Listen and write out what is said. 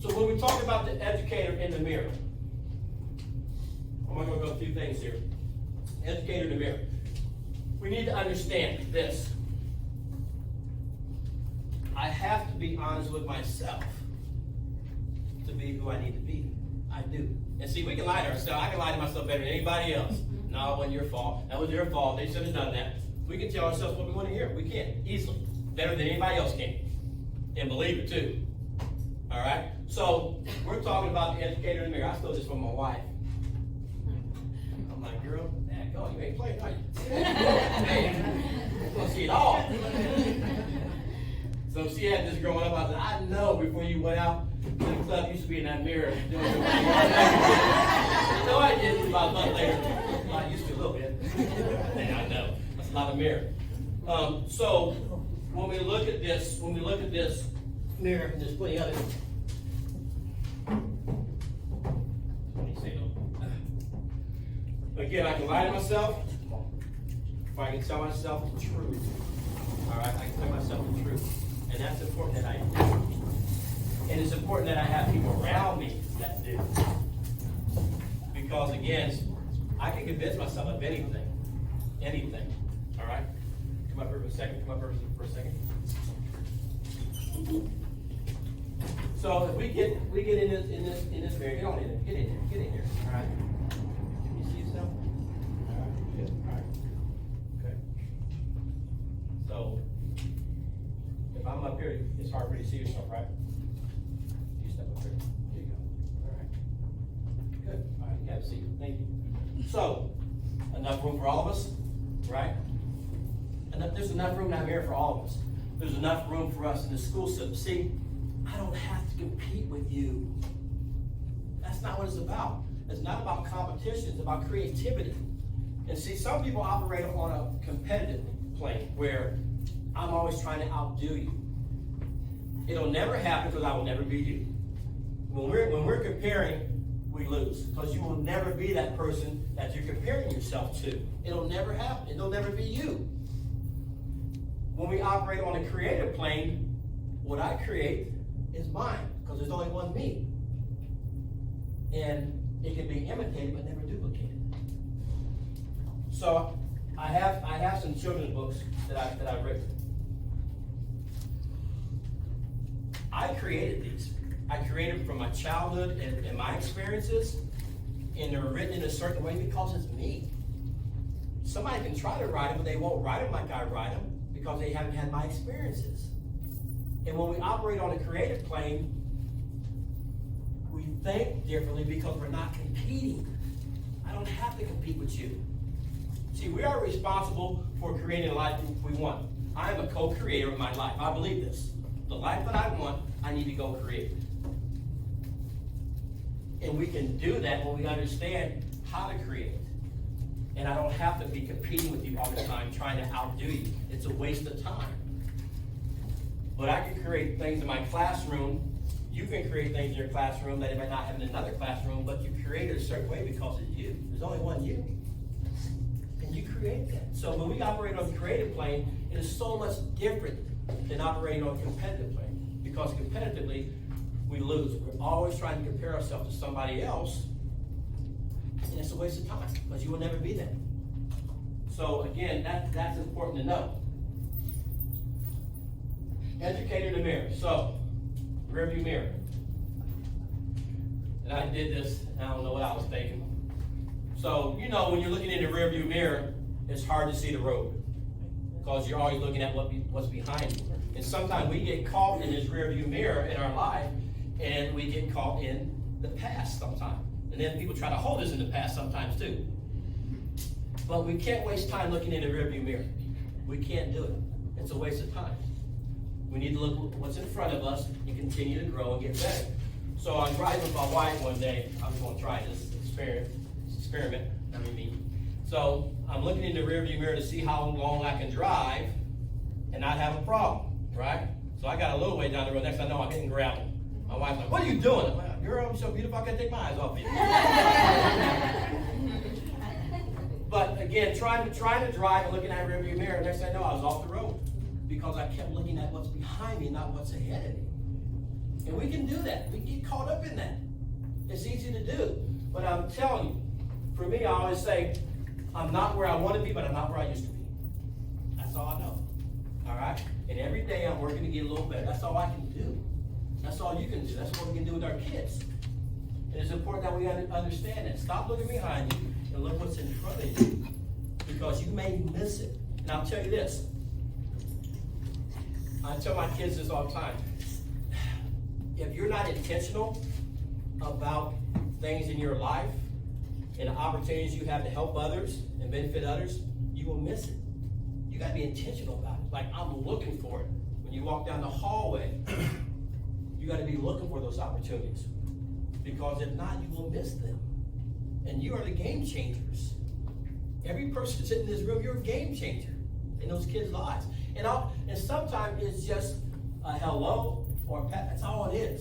So when we talk about the educator in the mirror, I'm going to go a few things here. Educator in the mirror. We need to understand this. I have to be honest with myself to be who I need to be. I do. And see, we can lie to ourselves. I can lie to myself better than anybody else. No, it wasn't your fault. That was your fault. They should have done that. We can tell ourselves what we want to hear. We can, easily. Better than anybody else can. And believe it, too. All right? So, we're talking about the educator in the mirror. I stole this from my wife. I'm like, girl, man, go, you ain't playing, are you? Man, you're going to see it all. So she had this growing up. I said, I know before you went out to the club, you used to be in that mirror. No, I didn't. About a month later. Well, I used to a little bit. I know. That's a lot of mirror. So when we look at this mirror, and there's plenty of it. Again, I can lie to myself, or I can tell myself the truth. All right, I can tell myself the truth. And that's important that I do. And it's important that I have people around me that do. Because again, I can convince myself of anything. Anything. All right? Come up here for a second. Come up here for a second. So if we get in this mirror, get on in there. Get in there. Get in here. All right? Can you see yourself? All right. Good. All right. Okay. So if I'm up here, it's hard for you to see yourself, right? You step up here. There you go. All right. Good. All right. You have a seat. Thank you. So, enough room for all of us, right? There's enough room down here for all of us. There's enough room for us in the school system. See, I don't have to compete with you. That's not what it's about. It's not about competition. It's about creativity. And see, some people operate on a competitive plane where I'm always trying to outdo you. It'll never happen because I will never be you. When we're comparing, we lose because you will never be that person that you're comparing yourself to. It'll never happen. It'll never be you. When we operate on a creative plane, what I create is mine because there's only one me. And it can be imitated but never duplicated. So I have some children's books that I've written. I created these. I created them from my childhood and my experiences, and they're written in a certain way because it's me. Somebody can try to write them, but they won't write them like I write them because they haven't had my experiences. And when we operate on a creative plane, we think differently because we're not competing. I don't have to compete with you. See, we are responsible for creating a life we want. I am a co-creator of my life. I believe this. The life that I want, I need to go create. And we can do that when we understand how to create. And I don't have to be competing with you all the time, trying to outdo you. It's a waste of time. But I can create things in my classroom. You can create things in your classroom that you might not have in another classroom, but you create it a certain way because it's you. There's only one you. And you create that. So when we operate on the creative plane, it is so much different than operating on a competitive plane. Because competitively, we lose. We're always trying to compare ourselves to somebody else, and it's a waste of time because you will never be that. So again, that's important to know. Educator in the mirror. So, rearview mirror. And I did this, and I don't know what I was thinking. So, you know, when you're looking in the rearview mirror, it's hard to see the road because you're always looking at what's behind you. And sometimes we get caught in this rearview mirror in our life, and we get caught in the past sometimes. And then people try to hold us in the past sometimes too. But we can't waste time looking in the rearview mirror. We can't do it. It's a waste of time. We need to look at what's in front of us and continue to grow and get better. So I'm driving with my wife one day. I was going to try this experiment. So I'm looking in the rearview mirror to see how long I can drive and not have a problem, right? So I got a little way down the road. Next thing I know, I'm hitting gravel. My wife's like, "What are you doing?" I'm like, "Girl, I'm so beautiful, I can't take my eyes off you." But again, trying to drive and looking at the rearview mirror, next thing I know, I was off the road because I kept looking at what's behind me, not what's ahead of me. And we can do that. We can get caught up in that. It's easy to do. But I'm telling you, for me, I always say, I'm not where I want to be, but I'm not where I used to be. That's all I know. All right? And every day I'm working to get a little better. That's all I can do. That's all you can do. That's what we can do with our kids. And it's important that we understand that. Stop looking behind you and look what's in front of you, because you may miss it. And I'll tell you this. I tell my kids this all the time. If you're not intentional about things in your life and the opportunities you have to help others and benefit others, you will miss it. You got to be intentional about it. Like, I'm looking for it. When you walk down the hallway, you got to be looking for those opportunities, because if not, you will miss them. And you are the game changers. Every person sitting in this room, you're a game changer in those kids' lives. And sometimes it's just a hello or a pat. That's all it is.